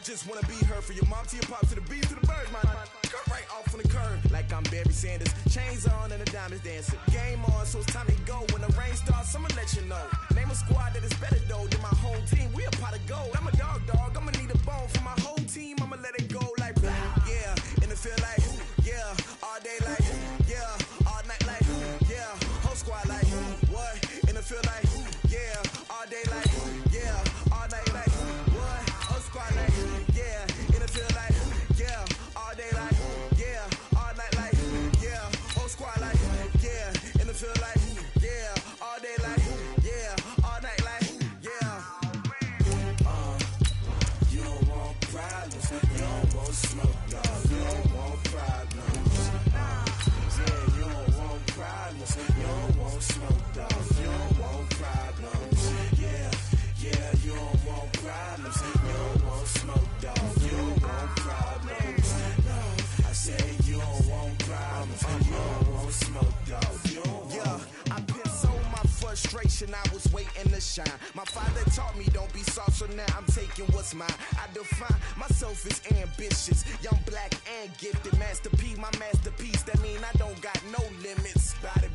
just wanna be her. For your mom to your pop to the beat to the bird, man. Cut right off on the curb, like I'm Barry Sanders. Chains on and the diamonds dancing. Game on, so it's time to go. When the rain starts, I'ma let you know. Name a squad that is better though than my whole team. We a pot of gold. I'm a dog. I'ma need a bone for my whole team. I'ma let it go like yeah. In the field like yeah. All day like yeah. All night like yeah. Whole squad like what? In the field like yeah. All day like yeah. All night like what? Whole squad like yeah. In the field like yeah. All day like yeah. All night like yeah. Whole squad like yeah. In the field like yeah. All day like yeah. All night like yeah. You don't want problems. You don't want smoke, dog. You don't want problems. Yeah, you don't want problems. You don't want smoke, dog. You don't want problems. Yeah, you don't want problems. You don't want smoke, dog. You don't want problems. No, I said you don't want problems. You don't want smoke, dog. You don't want. I pissed so my frustration. I was waiting to shine. My father taught me don't be soft, so now I'm taking what's mine. I define myself as ambitious, young, black, and gifted. Master P, my masterpiece. That mean I don't got no limits. Bout it,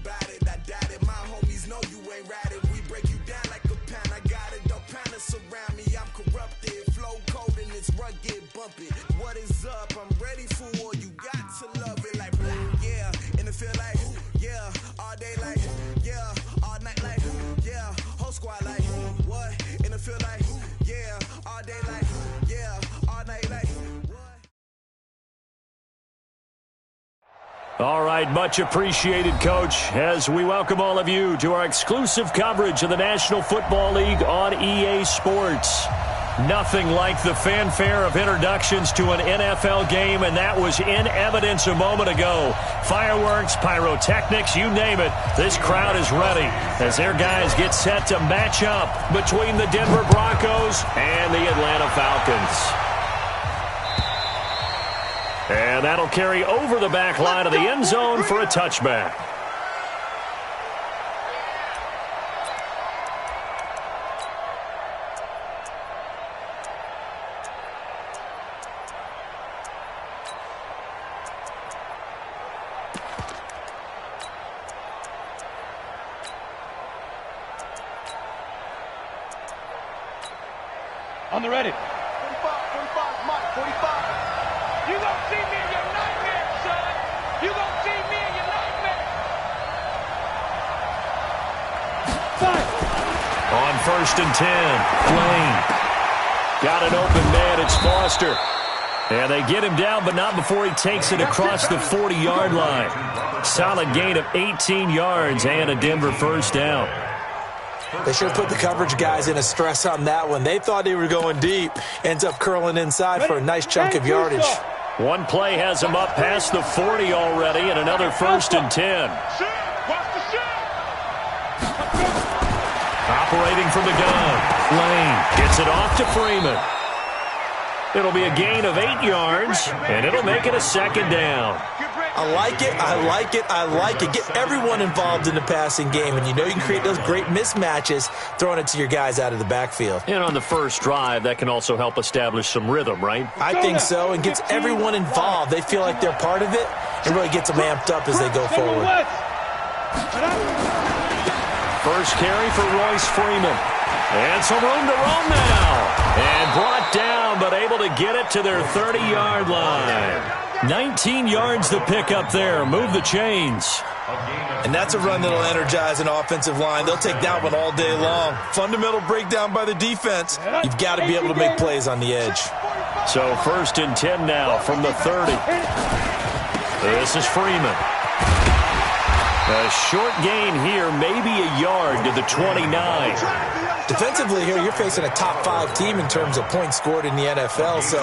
I doubt it. My homies know you ain't ratted. We break you down like a pound. I got it, don't pound us around me. I'm corrupted, flow cold and it's rugged, bumpy. What is up? I'm ready for war. You got to love it like yeah. In the field like yeah. All day like yeah. All night like yeah. Whole squad like what? In the field like yeah. All day like yeah. All night like what? All right, much appreciated, Coach, as we welcome all of you to our exclusive coverage of the National Football League on EA Sports. Nothing like the fanfare of introductions to an NFL game, and that was in evidence a moment ago. Fireworks, pyrotechnics, you name it. This crowd is ready as their guys get set to match up between the Denver Broncos and the Atlanta Falcons. And that'll carry over the back line of the end zone for a touchback. On the ready. 45, Mike, 45. You gonna see me in your nightmare, son. You gonna see me in your nightmare. Fire. On 1st and 10, Lane. Got an open man, it's Foster. And they get him down, but not before he takes it across the 40-yard line. Solid gain of 18 yards and a Denver first down. They should have put the coverage guys in a stress on that one. They thought they were going deep. Ends up curling inside for a nice chunk of yardage. One play has him up past the 40 already, and another 1st and 10. Operating from the gun. Lane gets it off to Freeman. It'll be a gain of 8 yards, and it'll make it a second down. I like it, I like it, I like it. Get everyone involved in the passing game, and you know you can create those great mismatches throwing it to your guys out of the backfield. And on the first drive, that can also help establish some rhythm, right? I think so, and gets everyone involved. They feel like they're part of it, and really gets them amped up as they go forward. First carry for Royce Freeman. And some room to roam now. And brought down, but able to get it to their 30-yard line. 19 yards to pick up there. Move the chains. And that's a run that'll energize an offensive line. They'll take that one all day long. Fundamental breakdown by the defense. You've got to be able to make plays on the edge. So 1st and 10 now from the 30. This is Freeman. A short gain here, maybe a yard to the 29. Defensively here, you're facing a top-5 team in terms of points scored in the NFL. So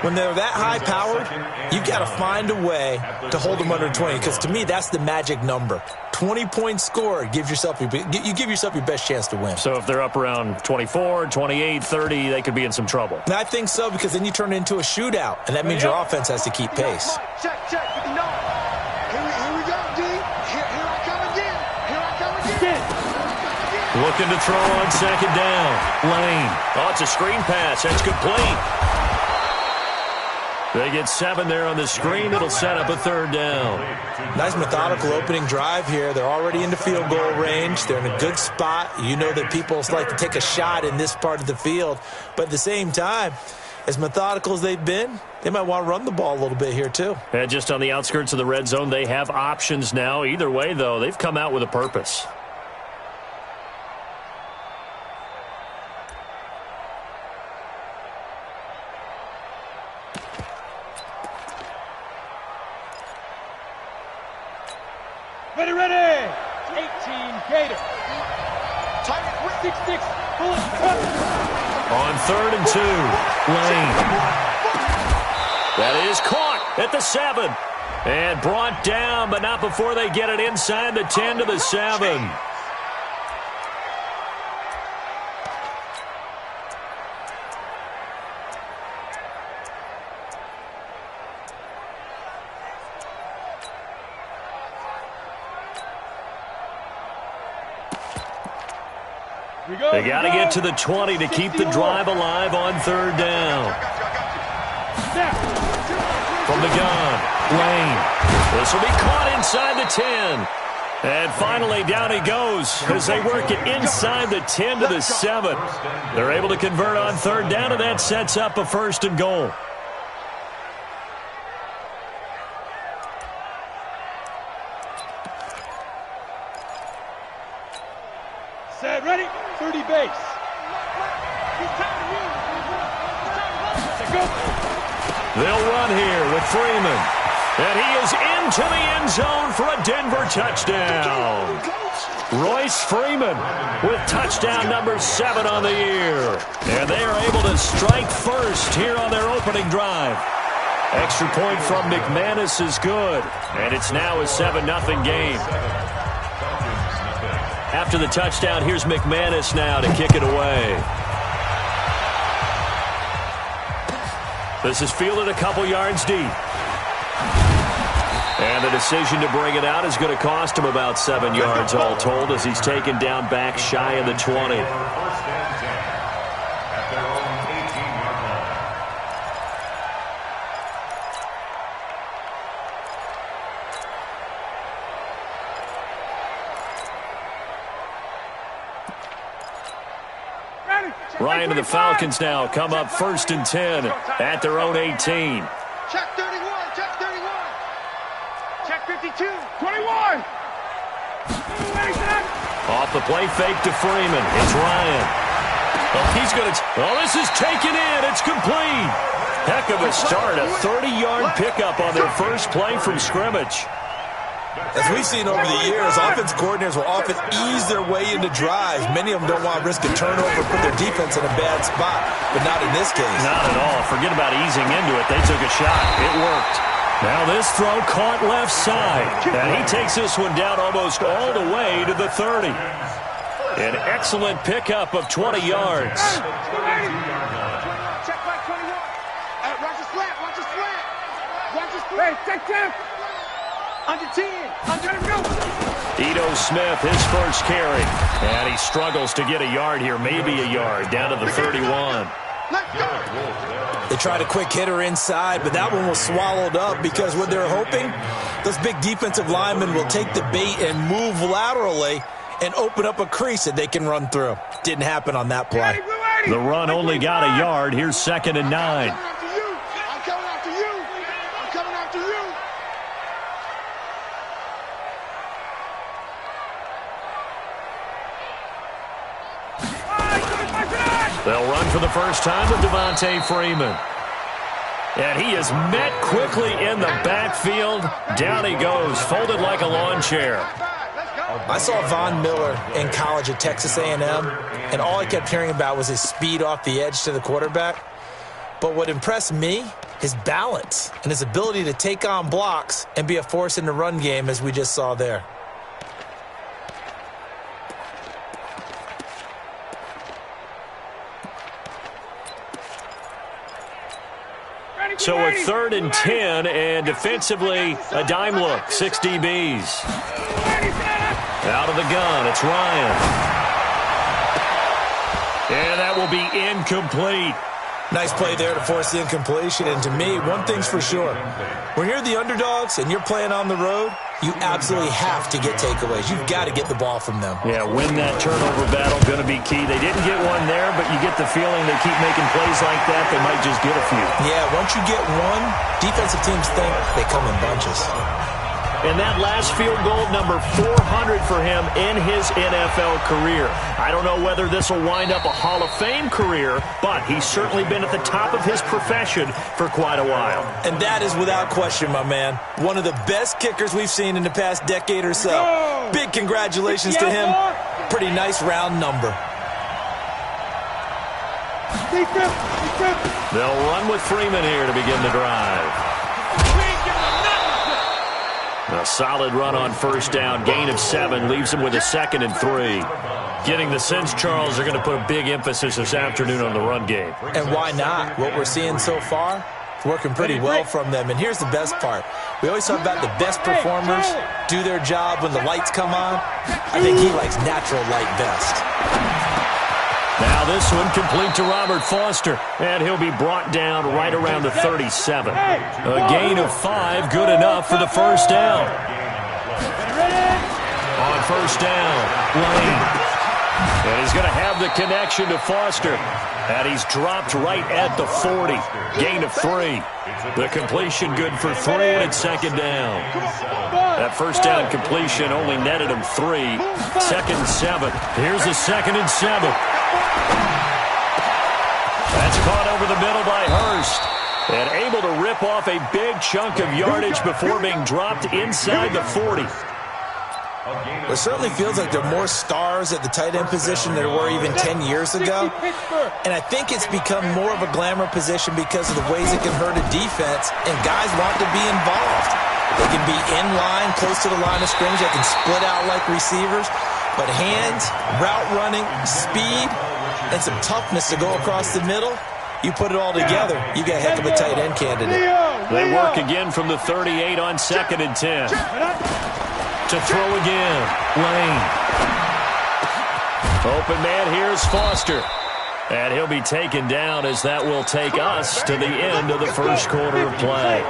when they're that high-powered, you've got to find a way to hold them under 20. Because to me, that's the magic number. 20 points scored, you give yourself your best chance to win. So if they're up around 24, 28, 30, they could be in some trouble. And I think so, because then you turn it into a shootout, and that means your offense has to keep pace. Check. No. Here we go, D. Here I come again. Looking to throw on 2nd down. Lane. Oh, it's a screen pass. That's complete. They get 7 there on the screen. It'll set up a 3rd down. Nice methodical opening drive here. They're already into field goal range. They're in a good spot. You know that people like to take a shot in this part of the field. But at the same time, as methodical as they've been, they might want to run the ball a little bit here too. And just on the outskirts of the red zone, they have options now. Either way, though, they've come out with a purpose. Ready. 18 Gator. 6-6. On 3rd and 2, Lane. That is caught at the 7. And brought down, but not before they get it inside the 10 to the 7. They got to get to the 20 to keep the drive alive on 3rd down. From the gun, Lane. This will be caught inside the 10. And finally, down he goes as they work it inside the 10 to the 7. They're able to convert on 3rd down, and that sets up a 1st and goal. Set, ready, 30 base. They'll run here with Freeman. And he is into the end zone for a Denver touchdown. Royce Freeman with touchdown number 7 on the year. And they are able to strike first here on their opening drive. Extra point from McManus is good. And it's now a 7-0 game. After the touchdown, here's McManus now to kick it away. This is fielded a couple yards deep. And the decision to bring it out is going to cost him about 7 yards all told as he's taken down back shy of the 20. Ryan and the Falcons now come up 1st and 10 at their own 18. Check 31, check 31. Check 52, 21. Off the play fake to Freeman. It's Ryan. Oh, he's going to... Oh, this is taken in. It's complete. Heck of a start. A 30-yard pickup on their first play from scrimmage. As we've seen over the years, offensive coordinators will often ease their way into drives. Many of them don't want to risk a turnover, put their defense in a bad spot, but not in this case. Not at all. Forget about easing into it. They took a shot. It worked. Now this throw caught left side. And he takes this one down almost all the way to the 30. An excellent pickup of 20 yards. Check back 21. Watch the slant, watch the slant. Watch the slant. Check 10. Under 10. Under go. Ito Smith, his first carry. And he struggles to get a yard here, maybe a yard, down to the 31. Let's go. They tried a quick hitter inside, but that one was swallowed up because what they're hoping, those big defensive linemen will take the bait and move laterally and open up a crease that they can run through. Didn't happen on that play. The run only got a yard. Here's 2nd and 9. I'm coming after you. I'm coming after you. They'll run for the first time with Devontae Freeman. And he is met quickly in the backfield. Down he goes, folded like a lawn chair. I saw Von Miller in college at Texas A&M, and all I kept hearing about was his speed off the edge to the quarterback. But what impressed me, his balance and his ability to take on blocks and be a force in the run game, as we just saw there. So a 3rd and 10, and defensively, a dime look, 6 DBs. Out of the gun, it's Ryan. And that will be incomplete. Nice play there to force the incompletion. And to me, one thing's for sure. When you're the underdogs and you're playing on the road, you absolutely have to get takeaways. You've got to get the ball from them. Yeah, win that turnover battle, going to be key. They didn't get one there, but you get the feeling they keep making plays like that, they might just get a few. Yeah, once you get one, defensive teams think they come in bunches. And that last field goal, number 400 for him in his NFL career. I don't know whether this will wind up a Hall of Fame career, but he's certainly been at the top of his profession for quite a while. And that is without question, my man. One of the best kickers we've seen in the past decade or so. Big congratulations to him. Pretty nice round number. They'll run with Freeman here to begin the drive. A solid run on first down. Gain of 7 leaves him with a 2nd and 3. Getting the sense, Charles, they're going to put a big emphasis this afternoon on the run game. And why not? What we're seeing so far, it's working pretty well from them. And here's the best part. We always talk about the best performers do their job when the lights come on. I think he likes natural light best. Now this one complete to Robert Foster, and he'll be brought down right around the 37. A gain of 5, good enough for the first down. On first down, Lane. And he's going to have the connection to Foster. And he's dropped right at the 40. Gain of 3. The completion good for 3, and it's 2nd down. That first down completion only netted him 3. 2nd and 7. Here's a 2nd and 7. That's caught over the middle by Hurst. And able to rip off a big chunk of yardage before being dropped inside the 40. It certainly feels like there are more stars at the tight end position than there were even 10 years ago. And I think it's become more of a glamour position because of the ways it can hurt a defense, and guys want to be involved. They can be in line, close to the line of scrimmage. They can split out like receivers. But hands, route running, speed, and some toughness to go across the middle, you put it all together, you got a heck of a tight end candidate. They work again from the 38 on 2nd and 10. To throw again, Lane. Open man, here's Foster. And he'll be taken down as that will take us to the end of the first quarter of play.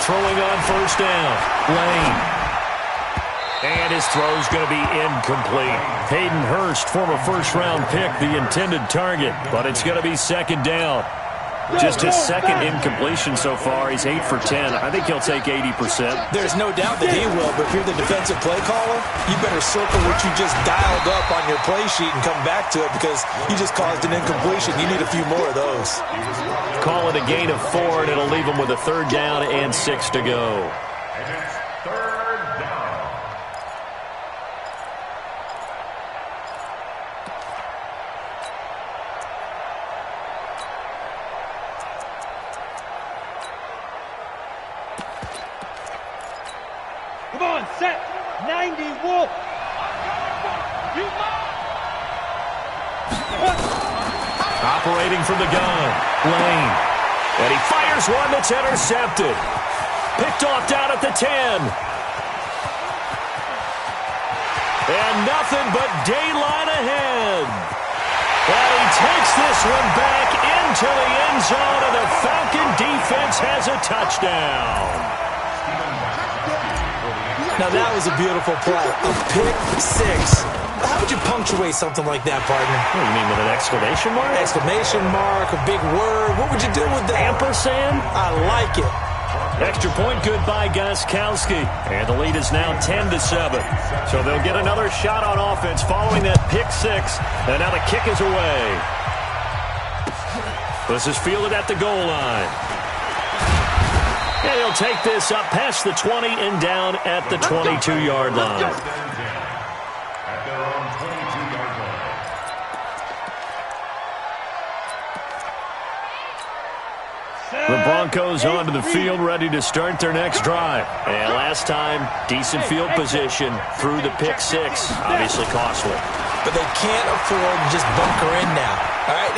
Throwing on first down, Lane. And his throw's going to be incomplete. Hayden Hurst, former first-round pick, the intended target, but it's going to be 2nd down. Just his 2nd incompletion so far. He's 8 for 10. I think he'll take 80%. There's no doubt that he will, but if you're the defensive play caller, you better circle what you just dialed up on your play sheet and come back to it because you just caused an incompletion. You need a few more of those. Call it a gain of 4, and it'll leave him with a 3rd down and 6 to go. Come on, set. 90 Wolf. Operating from the gun, Lane. And he fires one that's intercepted. Picked off down at the 10. And nothing but daylight ahead. And he takes this one back into the end zone, and the Falcon defense has a touchdown. Now, that was a beautiful play. A pick 6. How would you punctuate something like that, partner? What do you mean, with an exclamation mark? Exclamation mark, a big word. What would you do with that? Ampersand? I like it. Extra point good by Gostkowski. And the lead is now 10-7. So they'll get another shot on offense following that pick 6. And now the kick is away. This is fielded at the goal line. And he'll take this up past the 20 and down at the 22-yard line. The Broncos onto the field, ready to start their next drive. And last time, decent field position through the pick 6. Obviously costly. But they can't afford to just bunker in now. All right,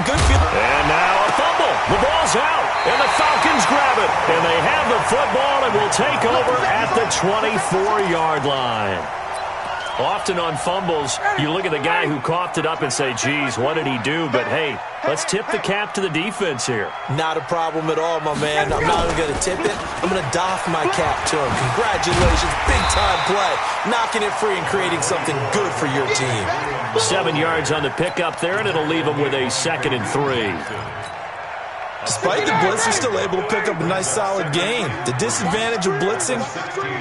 good field. And now a fumble. The ball's out, and the Falcons grab it. And they have the football and will take over at the 24-yard line. Often on fumbles, you look at the guy who coughed it up and say, geez, what did he do? But, hey, let's tip the cap to the defense here. Not a problem at all, my man. I'm not even going to tip it. I'm going to doff my cap to him. Congratulations. Big-time play. Knocking it free and creating something good for your team. 7 yards on the pickup there, and it'll leave him with a 2nd and 3. Despite the blitz, they're still able to pick up a nice, solid gain. The disadvantage of blitzing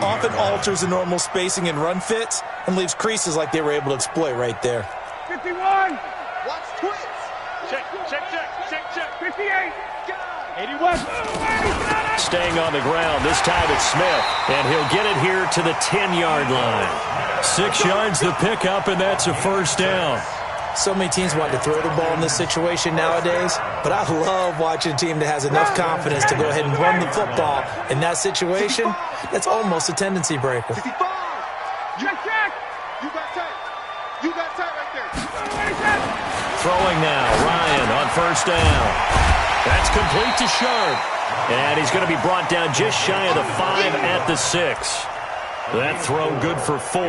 often alters the normal spacing and run fits and leaves creases like they were able to exploit right there. 51. Watch twist. Check. 58. 81. Staying on the ground, this time it's Smith, and he'll get it here to the 10-yard line. 6 yards the pickup, and that's a 1st down. So many teams want to throw the ball in this situation nowadays, but I love watching a team that has enough confidence to go ahead and run the football. In that situation, that's almost a tendency breaker. 55. Check. You got tight right there. Throwing now, Ryan on 1st down. That's complete to Sharp, and he's going to be brought down just shy of the 5 at the 6. That throw good for 4.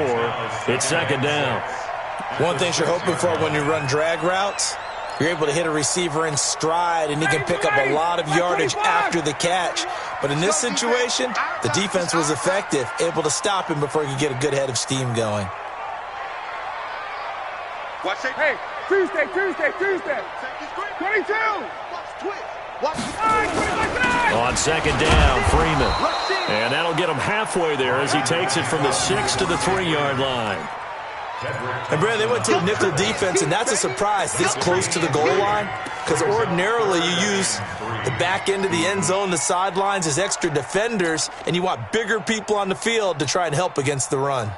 It's 2nd down. One thing you're hoping for when you run drag routes, you're able to hit a receiver in stride, and he can pick up a lot of yardage after the catch. But in this situation, the defense was effective, able to stop him before he could get a good head of steam going. Watch it. Hey, Tuesday. 22. On 2nd down, Freeman. And that'll get him halfway there as he takes it from the 6 to the 3-yard line. And, Brad, they went to a nickel defense, and that's a surprise this close to the goal line, because ordinarily you use the back end of the end zone, the sidelines as extra defenders, and you want bigger people on the field to try and help against the run.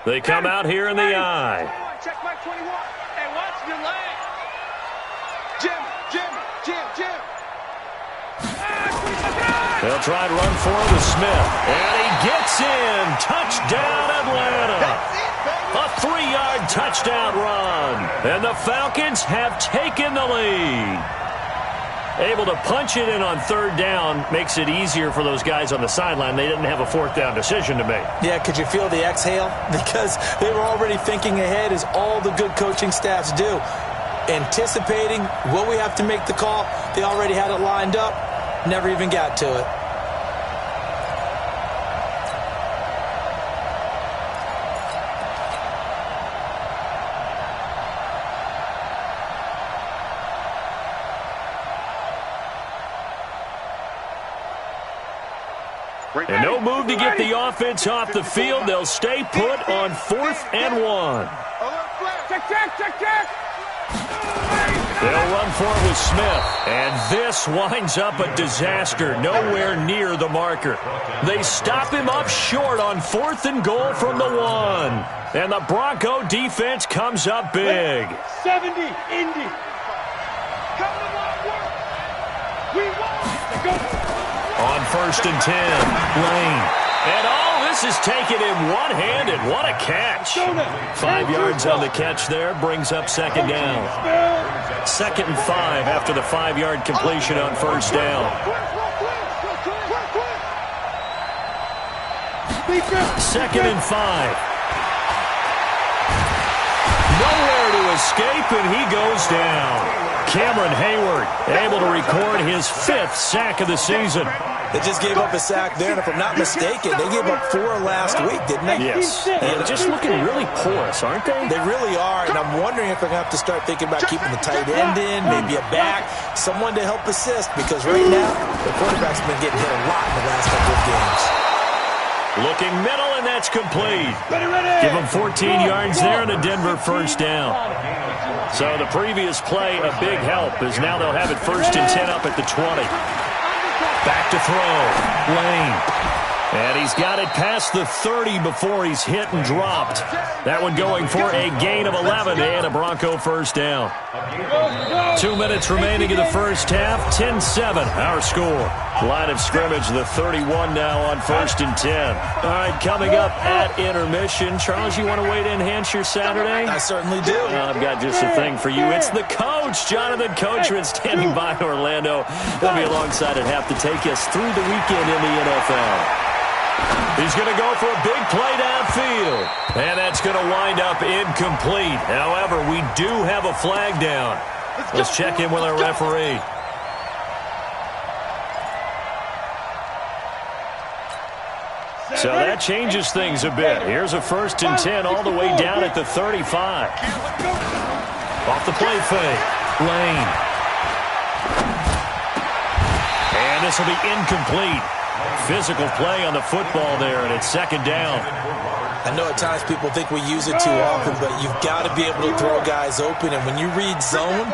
They come out here in the eye. Check my 21. And watch your leg. Jim. They'll try to run for it with Smith. And he gets in. Touchdown, Atlanta. A 3-yard touchdown run. And the Falcons have taken the lead. Able to punch it in on 3rd down makes it easier for those guys on the sideline. They didn't have a 4th down decision to make. Yeah, could you feel the exhale? Because they were already thinking ahead, as all the good coaching staffs do. Anticipating, will we have to make the call? They already had it lined up. Never even got to it. And no move to get the offense off the field. They'll stay put on 4th and 1. Check. They'll run for it with Smith. And this winds up a disaster. Nowhere near the marker. They stop him up short on 4th and goal from the 1. And the Bronco defense comes up big. 70, Indy. Come to my work. We won. Go. On 1st and 10, Lane. And all this is taken in one-handed. What a catch. 5 yards on the catch there brings up 2nd down. 2nd and 5 after the 5-yard completion on 1st down. 2nd and 5. Nowhere to escape, and he goes down. Cameron Hayward able to record his 5th sack of the season. They just gave up a sack there, and if I'm not mistaken, they gave up 4 last week, didn't they? Yes. And just looking really porous, aren't they? They really are, and I'm wondering if they're going to have to start thinking about keeping the tight end in, maybe a back, someone to help assist, because right now, the quarterback's been getting hit a lot in the last couple of games. Looking middle, and that's complete. Give them 14 yards there and a Denver 1st down. So the previous play, a big help, as now they'll have it 1st and 10 up at the 20. Back to throw. Lane. And he's got it past the 30 before he's hit and dropped. That one going for a gain of 11 and a Bronco 1st down. 2 minutes remaining in the 1st half. 10-7, our score. Line of scrimmage, the 31 now on 1st and 10. All right, coming up at intermission. Charles, you want to wait to enhance your Saturday? I certainly do. I've got just a thing for you. It's the coach, Jonathan Coachman, standing by in Orlando. He'll be alongside at half to take us through the weekend in the NFL. He's going to go for a big play downfield. And that's going to wind up incomplete. However, we do have a flag down. Let's check in with our referee. So that changes things a bit. Here's a 1st and 10 all the way down at the 35. Off the play fake. Lane. And this will be incomplete. Physical play on the football there, and it's 2nd down. I know at times people think we use it too often, but you've got to be able to throw guys open. And when you read zone,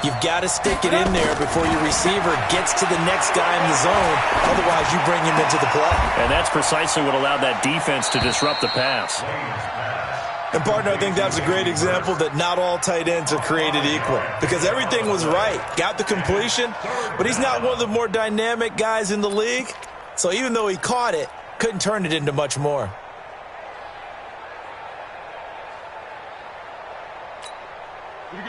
you've got to stick it in there before your receiver gets to the next guy in the zone. Otherwise, you bring him into the play. And that's precisely what allowed that defense to disrupt the pass. And, partner, I think that's a great example that not all tight ends are created equal. Because everything was right. Got the completion, but he's not one of the more dynamic guys in the league. So even though he caught it, couldn't turn it into much more.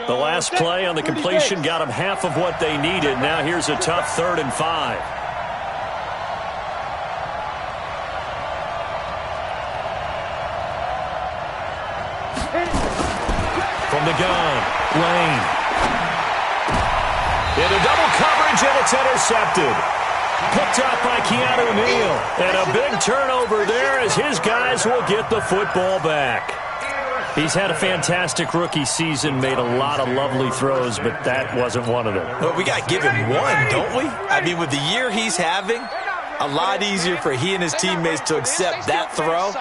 The last play on the completion got them half of what they needed. Now here's a tough 3rd and 5. From the gun, Lane. Into double coverage, and it's intercepted. Picked up by Keanu Neal. And a big turnover there as his guys will get the football back. He's had a fantastic rookie season, made a lot of lovely throws, but that wasn't one of them. Well, we got to give him one, don't we? I mean, with the year he's having, a lot easier for he and his teammates to accept that throw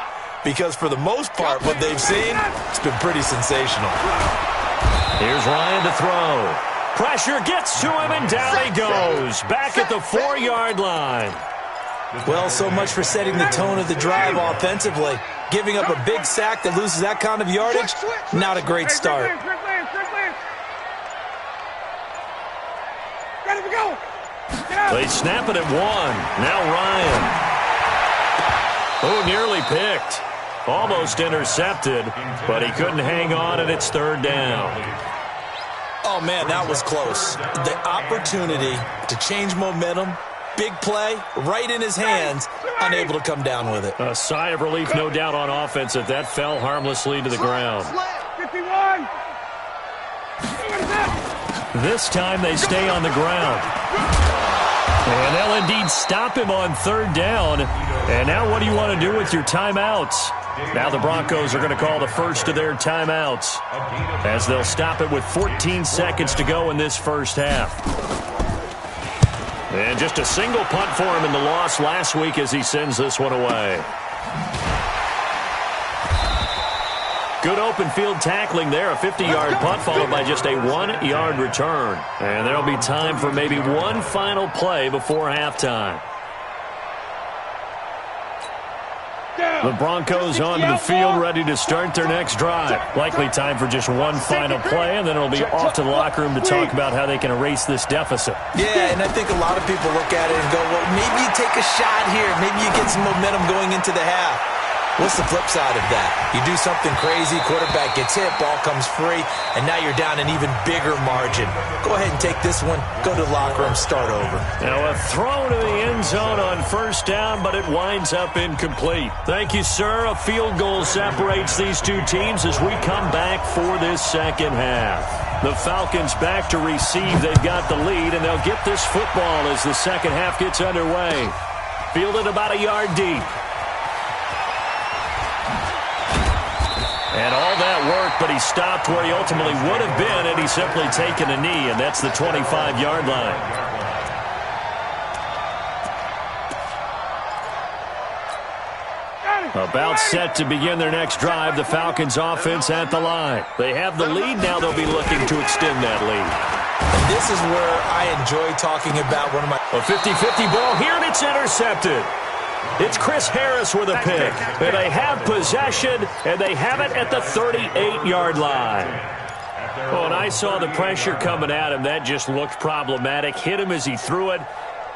because for the most part, what they've seen, it's been pretty sensational. Here's Ryan to throw. Pressure gets to him, and down he goes. Back at the 4-yard line. Well, so much for setting the tone of the drive offensively. Giving up a big sack that loses that kind of yardage, not a great start. They snap it at 1. Now Ryan. Oh, nearly picked. Almost intercepted, but he couldn't hang on, and it's 3rd down. Oh, man, that was close. The opportunity to change momentum, big play, right in his hands, unable to come down with it. A sigh of relief, no doubt, on offense if that fell harmlessly to the ground. 51. This time they stay on the ground. And they'll indeed stop him on 3rd down. And now what do you want to do with your timeouts? Now the Broncos are going to call the first of their timeouts as they'll stop it with 14 seconds to go in this first half. And just a single punt for him in the loss last week as he sends this one away. Good open field tackling there. A 50-yard punt followed by just a 1-yard return. And there'll be time for maybe one final play before halftime. The Broncos onto the field, ready to start their next drive. Likely time for just one final play, and then it'll be off to the locker room to talk about how they can erase this deficit. Yeah, and I think a lot of people look at it and go, well, maybe you take a shot here. Maybe you get some momentum going into the half. What's the flip side of that? You do something crazy, quarterback gets hit, ball comes free, and now you're down an even bigger margin. Go ahead and take this one, go to the locker room, start over. Now a throw to the end zone on 1st down, but it winds up incomplete. Thank you, sir. A field goal separates these two teams as we come back for this second half. The Falcons back to receive. They've got the lead, and they'll get this football as the second half gets underway. Fielded about a yard deep. And all that worked, but he stopped where he ultimately would have been had he simply taken a knee, and that's the 25-yard line. About set to begin their next drive, the Falcons offense at the line. They have the lead, now they'll be looking to extend that lead. And this is where I enjoy talking about one of my... A 50-50 ball here, and it's intercepted. It's Chris Harris with a pick. And they have possession, and they have it at the 38-yard line. Oh, and I saw the pressure coming at him. That just looked problematic. Hit him as he threw it.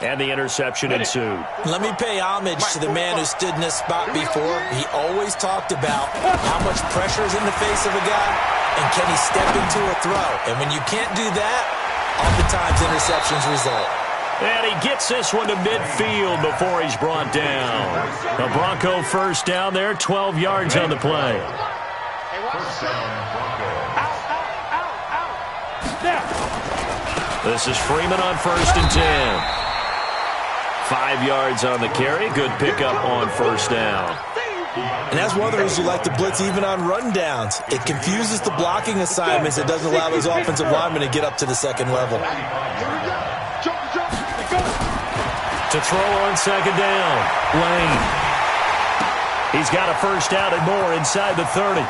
and the interception ensued. Let me pay homage to the man who stood in this spot before. He always talked about how much pressure is in the face of a guy, and can he step into a throw. And when you can't do that, oftentimes interceptions result. And he gets this one to midfield before he's brought down. The Bronco first down there, 12 yards on the play. This is Freeman on 1st and 10. 5 yards on the carry. Good pickup on 1st down. And that's one of the reasons you like to blitz even on rundowns. It confuses the blocking assignments. It doesn't allow those offensive linemen to get up to the second level. To throw on 2nd down, Lane. He's got a first down and more inside the 30.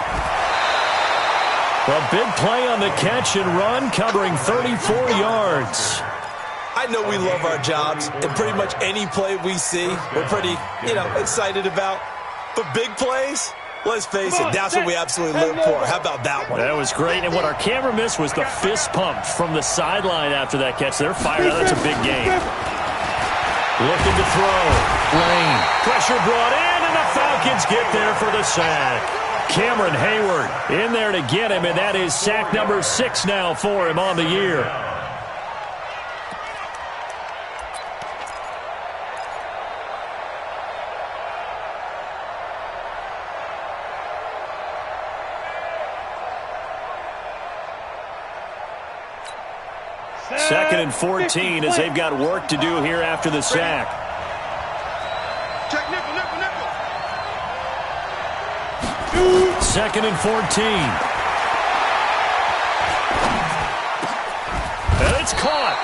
A big play on the catch and run, covering 34 yards. I know we love our jobs, and pretty much any play we see, we're pretty, excited about. But big plays, let's face it, that's what we absolutely live for. How about that one? That was great, and what our camera missed was the fist pump from the sideline after that catch. They're fired out. That's a big game. Looking to throw. Lane. Pressure brought in, and the Falcons get there for the sack. Cameron Hayward in there to get him, and that is sack number 6 now for him on the year. Second and 14 as they've got work to do here after the sack. Check nickel, nickel, nickel. 2nd and 14. And it's caught.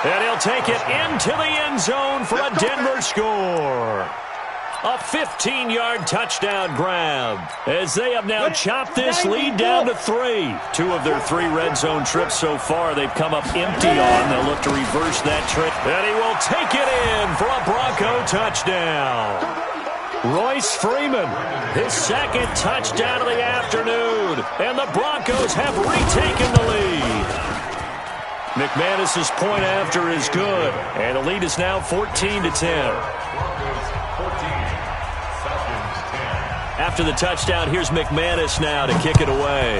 And he'll take it into the end zone for a Denver score. A 15-yard touchdown grab as they have now chopped this lead down to 3. 2 of their 3 red zone trips so far they've come up empty on. They'll look to reverse that trip. And he will take it in for a Bronco touchdown. Royce Freeman, his 2nd touchdown of the afternoon. And the Broncos have retaken the lead. McManus's point after is good. And the lead is now 14-10. After the touchdown, here's McManus now to kick it away.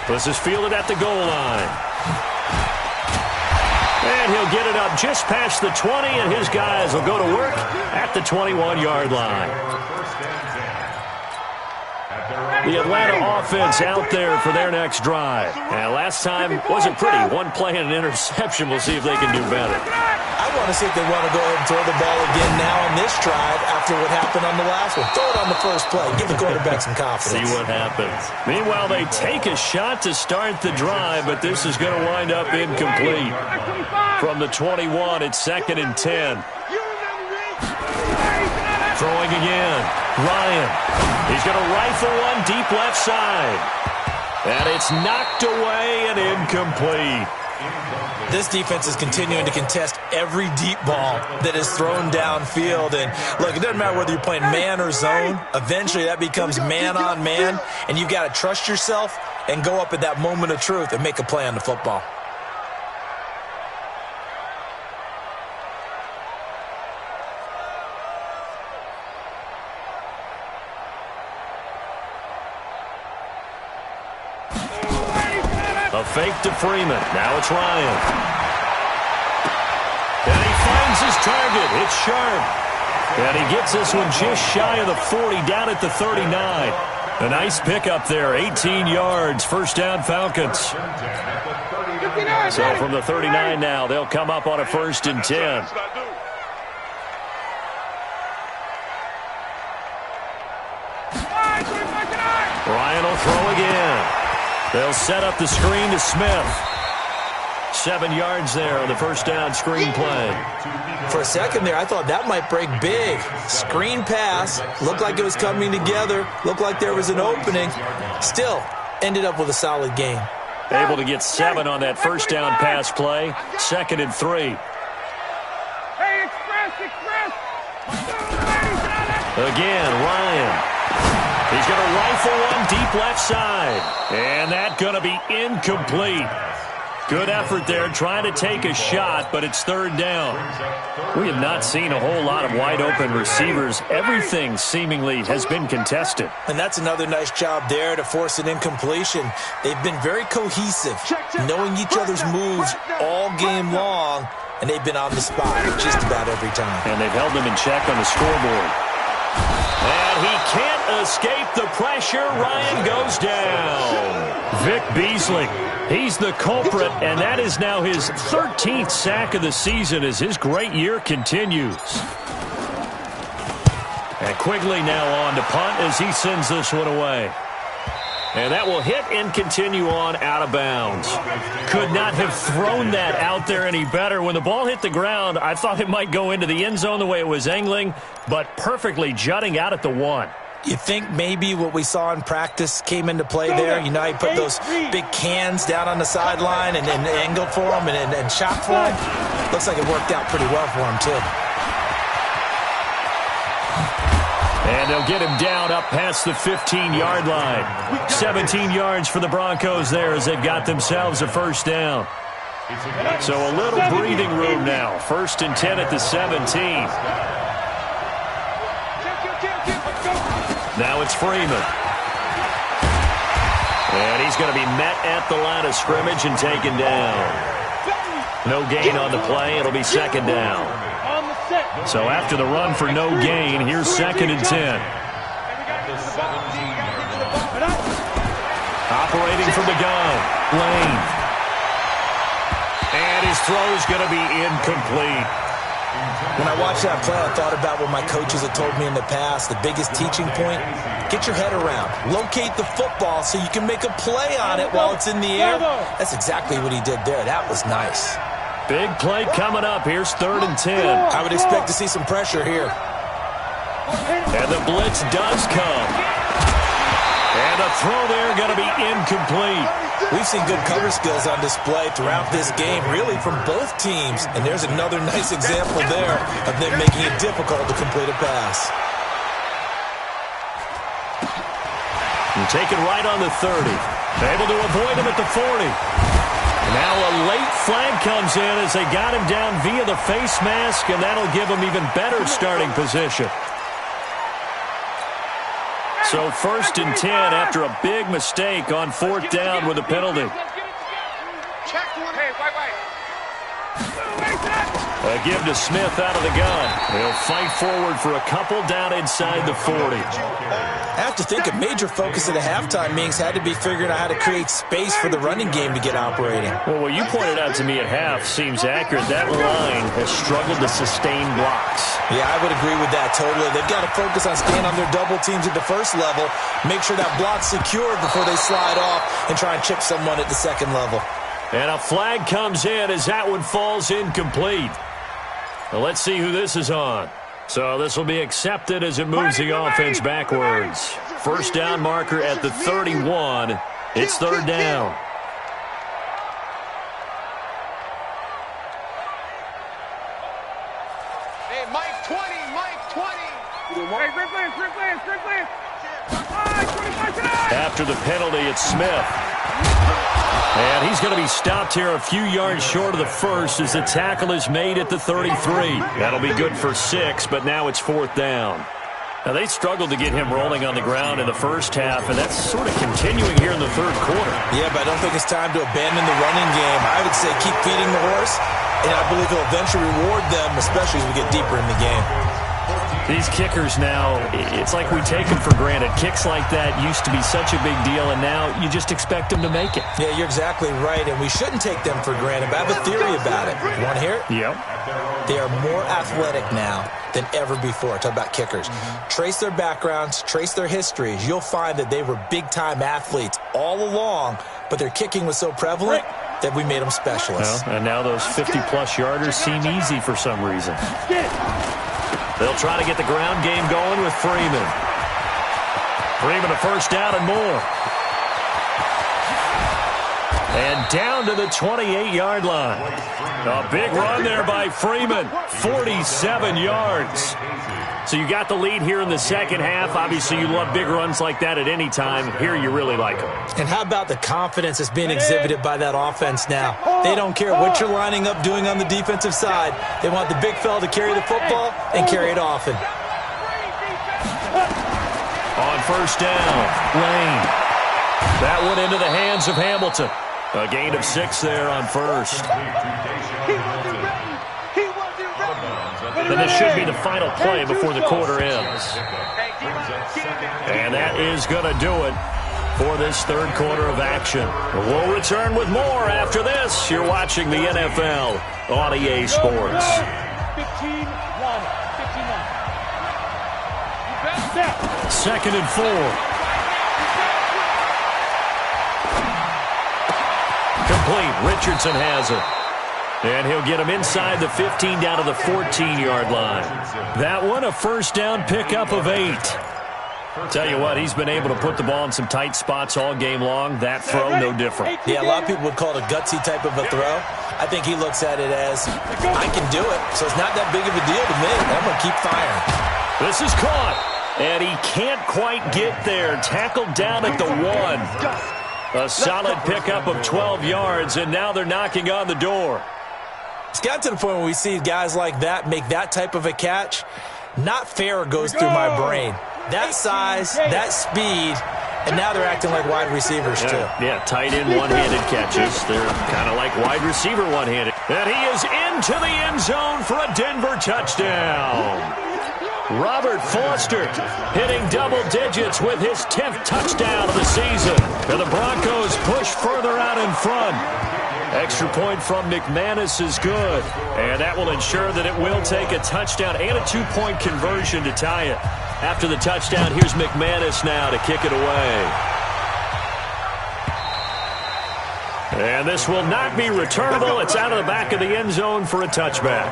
This is fielded at the goal line. And he'll get it up just past the 20, and his guys will go to work at the 21-yard line. The Atlanta offense out there for their next drive. And last time wasn't pretty. One play and an interception. We'll see if they can do better. I want to see if they want to go ahead and throw the ball again now on this drive after what happened on the last one. Throw it on the first play. Give the quarterback some confidence. See what happens. Meanwhile, they take a shot to start the drive, but this is going to wind up incomplete. From the 21, it's 2nd and 10. Throwing again. Ryan. He's going to rifle one deep left side. And it's knocked away and incomplete. This defense is continuing to contest every deep ball that is thrown downfield. And, look, it doesn't matter whether you're playing man or zone. Eventually, that becomes man on man. And you've got to trust yourself and go up at that moment of truth and make a play on the football. A fake to Freeman. Now it's Ryan. And he finds his target. It's Sharp. And he gets this one just shy of the 40, down at the 39. A nice pickup there, 18 yards. First down, Falcons. So from the 39 now, they'll come up on a 1st and 10. Ryan will throw again. They'll set up the screen to Smith. 7 yards there on the first down screen play. For a second there, I thought that might break big. Screen pass. Looked like it was coming together. Looked like there was an opening. Still, ended up with a solid game. Able to get 7 on that first down pass play. 2nd and 3. Hey, express. Again, Ryan. He's going to rifle one deep left side. And that's going to be incomplete. Good effort there, trying to take a shot, but it's third down. We have not seen a whole lot of wide-open receivers. Everything seemingly has been contested. And that's another nice job there to force an incompletion. They've been very cohesive, knowing each other's moves all game long, and they've been on the spot just about every time. And they've held them in check on the scoreboard. And he can't escape the pressure. Ryan goes down. Vic Beasley, he's the culprit, and that is now his 13th sack of the season as his great year continues. And Quigley now on to punt as he sends this one away. And that will hit and continue on out of bounds. Could not have thrown that out there any better. When the ball hit the ground, I thought it might go into the end zone the way it was angling, but perfectly jutting out at the 1. You think maybe what we saw in practice came into play there? You know, he put those big cans down on the sideline and angled for him and shot for him. Looks like it worked out pretty well for him, too. And they'll get him down up past the 15-yard line. 17 yards for the Broncos there as they've got themselves a first down. So a little breathing room now. 1st and 10 at the 17. Now it's Freeman. And he's going to be met at the line of scrimmage and taken down. No gain on the play. It'll be second down. So after the run for no gain, here's 2nd and 10. Operating from the gun, Lane. And his throw is going to be incomplete. When I watched that play, I thought about what my coaches had told me in the past. The biggest teaching point, get your head around. Locate the football so you can make a play on it while it's in the air. That's exactly what he did there. That was nice. Big play coming up. Here's 3rd and 10. I would expect to see some pressure here. And the blitz does come. And a throw there going to be incomplete. We've seen good cover skills on display throughout this game, really from both teams. And there's another nice example there of them making it difficult to complete a pass. You take it right on the 30. Able to avoid him at the 40. Now a late flag comes in as they got him down via the face mask, and that'll give him even better starting position. So 1st and 10 after a big mistake on 4th down with a penalty. A give to Smith out of the gun. He'll fight forward for a couple down inside the 40. I have to think a major focus of the halftime meetings had to be figuring out how to create space for the running game to get operating. Well, what you pointed out to me at half seems accurate. That line has struggled to sustain blocks. Yeah, I would agree with that totally. They've got to focus on staying on their double teams at the first level, make sure that block's secured before they slide off and try and chip someone at the second level. And a flag comes in as that one falls incomplete. Well, let's see who this is on. So this will be accepted as it moves the offense backwards. 1st down marker at the 31. It's 3rd down. Hey, Mike 20, Mike 20. Hey, quick play. After the penalty, it's Smith. And he's going to be stopped here a few yards short of the first as the tackle is made at the 33. That'll be good for 6, but now it's 4th down. Now, they struggled to get him rolling on the ground in the first half, and that's sort of continuing here in the 3rd quarter. Yeah, but I don't think it's time to abandon the running game. I would say keep feeding the horse, and I believe he'll eventually reward them, especially as we get deeper in the game. These kickers now, it's like we take them for granted. Kicks like that used to be such a big deal, and now you just expect them to make it. Yeah, you're exactly right, and we shouldn't take them for granted, but I have a theory about it. You want to hear it? Yep. They are more athletic now than ever before. Talk about kickers. Trace their backgrounds, trace their histories. You'll find that they were big-time athletes all along, but their kicking was so prevalent that we made them specialists. Well, and now those 50-plus yarders seem easy for some reason. They'll try to get the ground game going with Freeman. Freeman a 1st down and more. And down to the 28-yard line. A big run there by Freeman. 47 yards. So you got the lead here in the second half. Obviously, you love big runs like that at any time. Here, you really like them. And how about the confidence that's being exhibited by that offense now? They don't care what you're lining up doing on the defensive side. They want the big fella to carry the football and carry it often. On first down, Lane. That one into the hands of Hamilton. A gain of 6 there on first. And this should be the final play before the quarter ends. And that is going to do it for this third quarter of action. We'll return with more after this. You're watching the NFL on EA Sports. 15-1. 15-1. Second and 4. Complete. Richardson has it. And he'll get him inside the 15 down to the 14-yard line. That one, a first down pickup of 8. Tell you what, he's been able to put the ball in some tight spots all game long. That throw, no different. Yeah, a lot of people would call it a gutsy type of a throw. I think he looks at it as, I can do it, so it's not that big of a deal to me. I'm going to keep firing. This is caught, and he can't quite get there. Tackled down at the 1. A solid pickup of 12 yards, and now they're knocking on the door. It's got to the point where we see guys like that make that type of a catch. Not fair goes through my brain. That size, that speed, and now they're acting like wide receivers too. Yeah, tight end one-handed catches. They're kind of like wide receiver one-handed. And he is into the end zone for a Denver touchdown. Robert Foster hitting double digits with his 10th touchdown of the season. And the Broncos push further out in front. Extra point from McManus is good. And that will ensure that it will take a touchdown and a 2-point conversion to tie it. After the touchdown, here's McManus now to kick it away. And this will not be returnable. It's out of the back of the end zone for a touchback.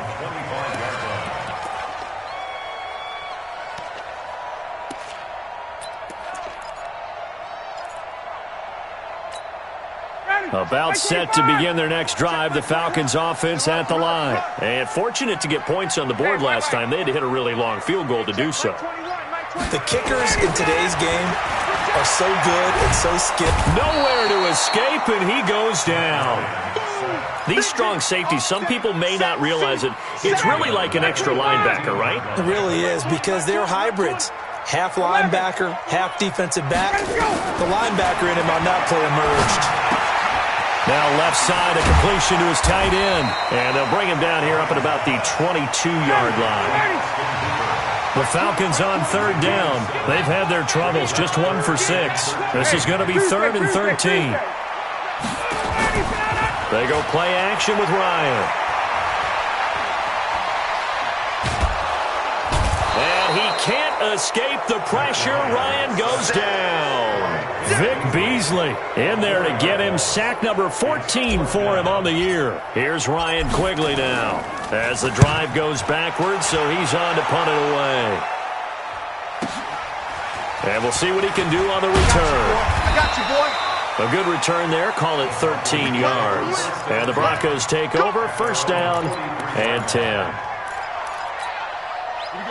About set to begin their next drive, the Falcons offense at the line. And fortunate to get points on the board last time. They had to hit a really long field goal to do so. The kickers in today's game are so good and so skilled. Nowhere to escape, and he goes down. These strong safeties, some people may not realize it. It's really like an extra linebacker, right? It really is, because they're hybrids. Half linebacker, half defensive back. The linebacker in him are not play emerged. Now left side, a completion to his tight end. And they'll bring him down here up at about the 22-yard line. The Falcons on third down. They've had their troubles, just 1 for 6. This is going to be 3rd and 13. They go play action with Ryan. And he can't escape the pressure. Ryan goes down. Vic Beasley in there to get him. Sack number 14 for him on the year. Here's Ryan Quigley now as the drive goes backwards, so he's on to punt it away. And we'll see what he can do on the return. I got you, boy. A good return there. Call it 13 yards. And the Broncos take over. First down and 10.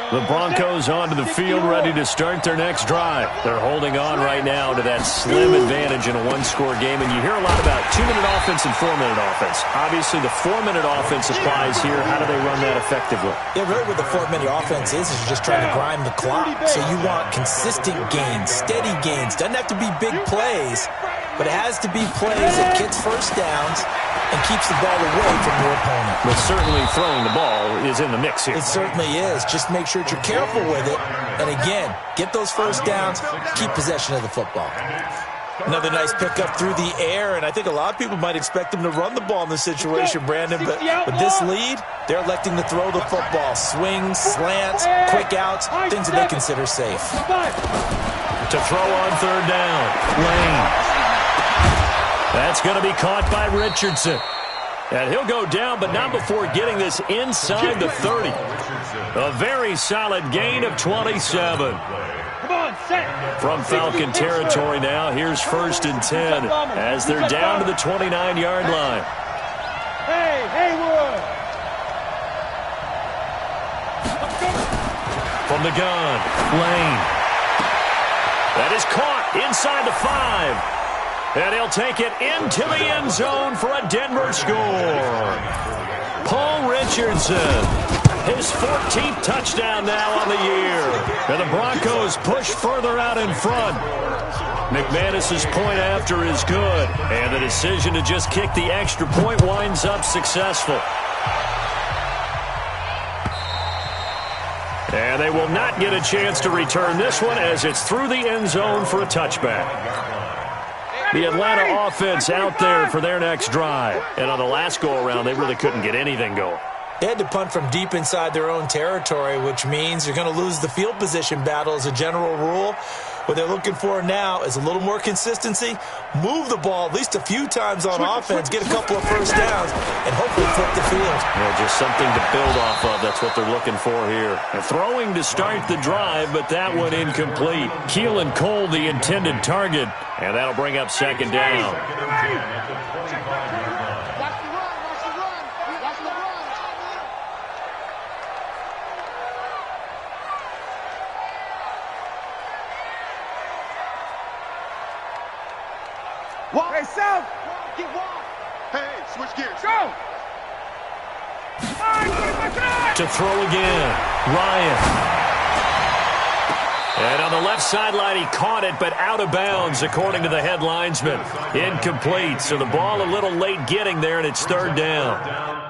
The Broncos onto the field, ready to start their next drive. They're holding on right now to that slim advantage in a one-score game. And you hear a lot about 2-minute offense and 4-minute offense. Obviously, the 4-minute offense applies here. How do they run that effectively? Yeah, really what the 4-minute offense is you're just trying to grind the clock. So you want consistent gains, steady gains. Doesn't have to be big plays, but it has to be plays that gets first downs and keeps the ball away from your opponent. But certainly throwing the ball is in the mix here. It certainly is. Just make sure that you're careful with it. And again, get those first downs, keep possession of the football. Another nice pickup through the air, and I think a lot of people might expect them to run the ball in this situation, Brandon, but with this lead, they're electing to throw the football. Swings, slants, quick outs, things that they consider safe. To throw on third down, Lane. That's going to be caught by Richardson. And he'll go down, but not before getting this inside the 30. A very solid gain of 27. From Falcon territory now, here's 1st and 10 as they're down to the 29-yard line. Hey, Haywood! From From the gun, Lane. That is caught inside the 5. And he'll take it into the end zone for a Denver score. Paul Richardson, his 14th touchdown now on the year. And the Broncos push further out in front. McManus's point after is good. And the decision to just kick the extra point winds up successful. And they will not get a chance to return this one as it's through the end zone for a touchback. The Atlanta offense out there for their next drive. And on the last go-around, they really couldn't get anything going. They had to punt from deep inside their own territory, which means you're going to lose the field position battle as a general rule. What they're looking for now is a little more consistency, move the ball at least a few times on offense, get a couple of first downs, and hopefully flip the field. Yeah, just something to build off of. That's what they're looking for here. And throwing to start the drive, but that one incomplete. Keelan Cole, the intended target, and that'll bring up second down. Walk. Hey, South. Get walk. Hey, switch gears. Go. To throw again, Ryan. And on the left sideline, he caught it, but out of bounds, according to the head linesman. Incomplete, so the ball a little late getting there, and it's third down.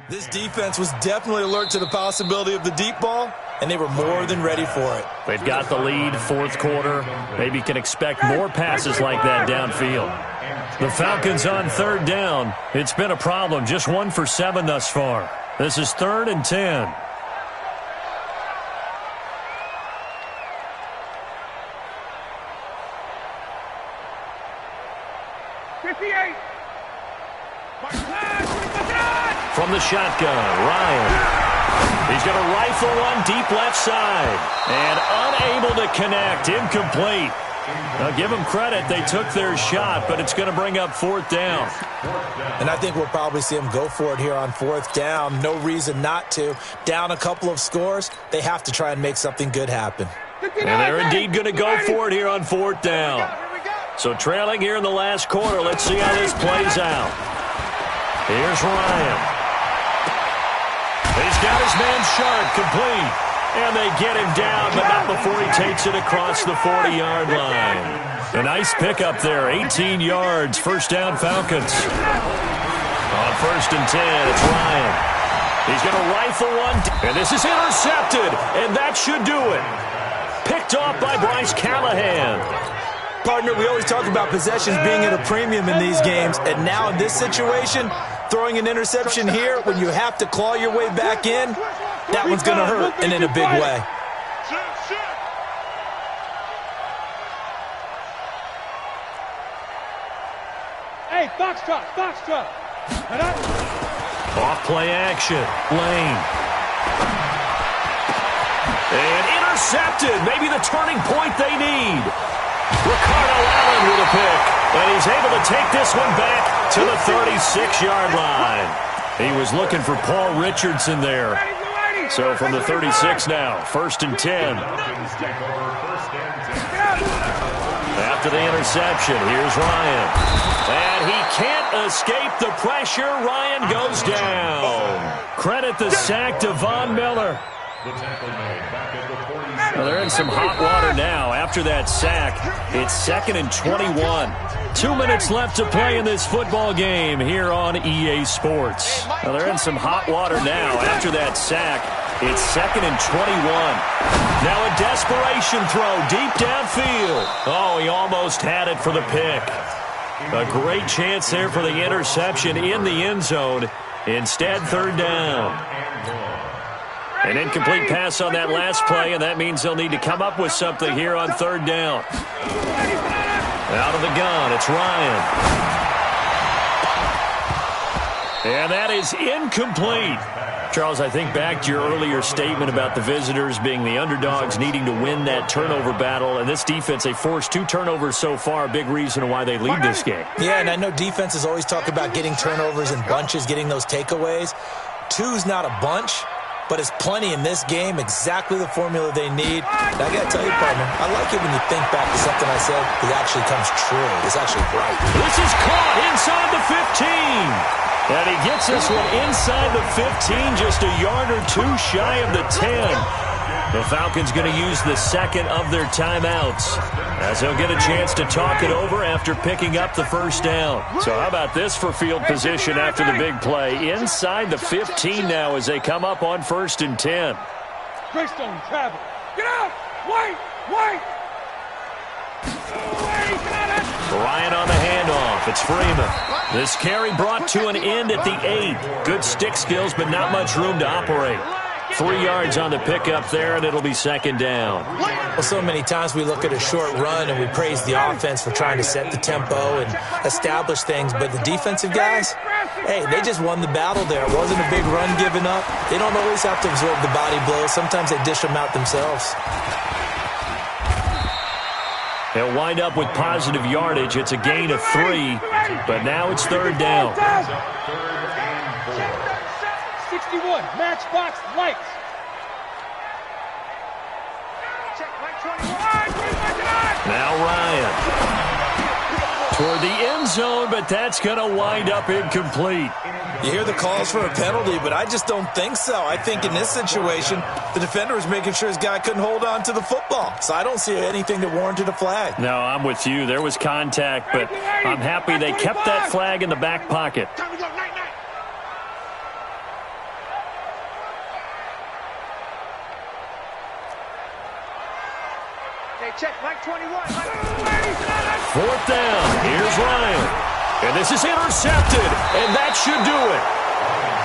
This defense was definitely alert to the possibility of the deep ball, and they were more than ready for it. They've got the lead, fourth quarter. Maybe can expect more passes like that downfield. The Falcons on third down. It's been a problem, just 1 for 7 thus far. This is 3rd and 10. From the shotgun, Ryan. He's going to rifle one deep left side. And unable to connect, incomplete. Now, give them credit, they took their shot, but it's going to bring up fourth down. And I think we'll probably see them go for it here on fourth down. No reason not to. Down a couple of scores, they have to try and make something good happen. And they're indeed going to go for it here on fourth down. So trailing here in the last quarter, let's see how this plays out. Here's Ryan. He's got his man Sharp complete. And they get him down, but not before he takes it across the 40-yard line. A nice pickup there, 18 yards, first down Falcons. On 1st and 10, it's Ryan. He's going to rifle one, and this is intercepted, and that should do it. Picked off by Bryce Callahan. Partner, we always talk about possessions being at a premium in these games, and now in this situation, throwing an interception here when you have to claw your way back in, that one's going to hurt, and in a big way. Hey, foxtrot, foxtrot. Off play action, Lane. And intercepted, maybe the turning point they need. Ricardo Allen with a pick, and he's able to take this one back to the 36-yard line. He was looking for Paul Richardson there. So from the 36 now, 1st and 10. After the interception, here's Ryan. And he can't escape the pressure. Ryan goes down. Credit the sack to Von Miller. Well, they're in some hot water now. After that sack, it's 2nd and 21. 2 minutes left to play in this football game here on EA Sports. Well, they're in some hot water now. After that sack, it's 2nd and 21. Now a desperation throw deep downfield. Oh, he almost had it for the pick. A great chance there for the interception in the end zone. Instead, 3rd down. An incomplete pass on that last play, and that means they'll need to come up with something here on 3rd down. Out of the gun, it's Ryan. And that is incomplete. Charles, I think back to your earlier statement about the visitors being the underdogs needing to win that turnover battle. And this defense, they forced 2 turnovers so far, a big reason why they lead this game. Yeah, and I know defenses always talk about getting turnovers in bunches, getting those takeaways. 2's not a bunch, but it's plenty in this game, exactly the formula they need. And I got to tell you, partner, I like it when you think back to something I said that actually comes true. It's actually right. This is caught inside the 15. And he gets this one inside the 15, just a yard or 2 shy of the 10. The Falcons going to use the second of their timeouts, as they'll get a chance to talk it over after picking up the first down. So how about this for field position after the big play? Inside the 15 now as they come up on 1st and 10. Greystone travel. Get out! Wait! Wait! Bryant on the handoff. It's Freeman. This carry brought to an end at the 8. Good stick skills, but not much room to operate. 3 yards on the pickup there, and it'll be 2nd down. Well, so many times we look at a short run and we praise the offense for trying to set the tempo and establish things, but the defensive guys, hey, they just won the battle there. It wasn't a big run given up. They don't always have to absorb the body blows. Sometimes they dish them out themselves. They'll wind up with positive yardage. It's a gain of 3, but now it's 3rd down. 61, matchbox lights. Now Ryan. Toward the end zone, but that's going to wind up incomplete. You hear the calls for a penalty, but I just don't think so. I think in this situation, the defender was making sure his guy couldn't hold on to the football. So I don't see anything that warranted a flag. No, I'm with you. There was contact, but I'm happy they kept that flag in the back pocket. Check, Mike 21. 4th down. Here's Ryan. And this is intercepted, and that should do it.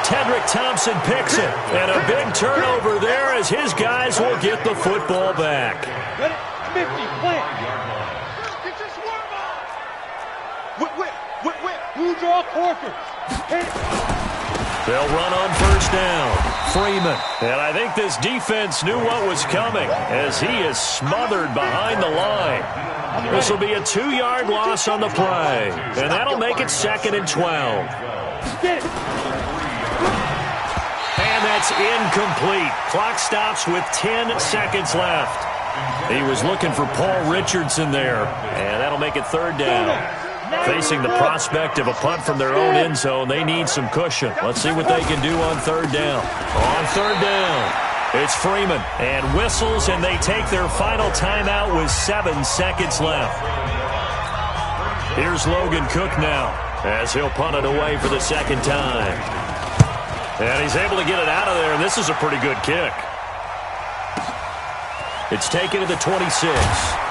Tedrick Thompson picks it, and a big turnover there as his guys will get the football back. 50, plant. Whip. Blue draw Corker. They'll run on 1st down. Freeman. And I think this defense knew what was coming as he is smothered behind the line. This will be a 2-yard loss on the play. And that'll make it 2nd and 12. And that's incomplete. Clock stops with 10 seconds left. He was looking for Paul Richardson there. And that'll make it 3rd down. Facing the prospect of a punt from their own end zone, they need some cushion. Let's see what they can do on 3rd down. On 3rd down, it's Freeman. And whistles, and they take their final timeout with 7 seconds left. Here's Logan Cook now, as he'll punt it away for the 2nd time. And he's able to get it out of there, and this is a pretty good kick. It's taken to the 26.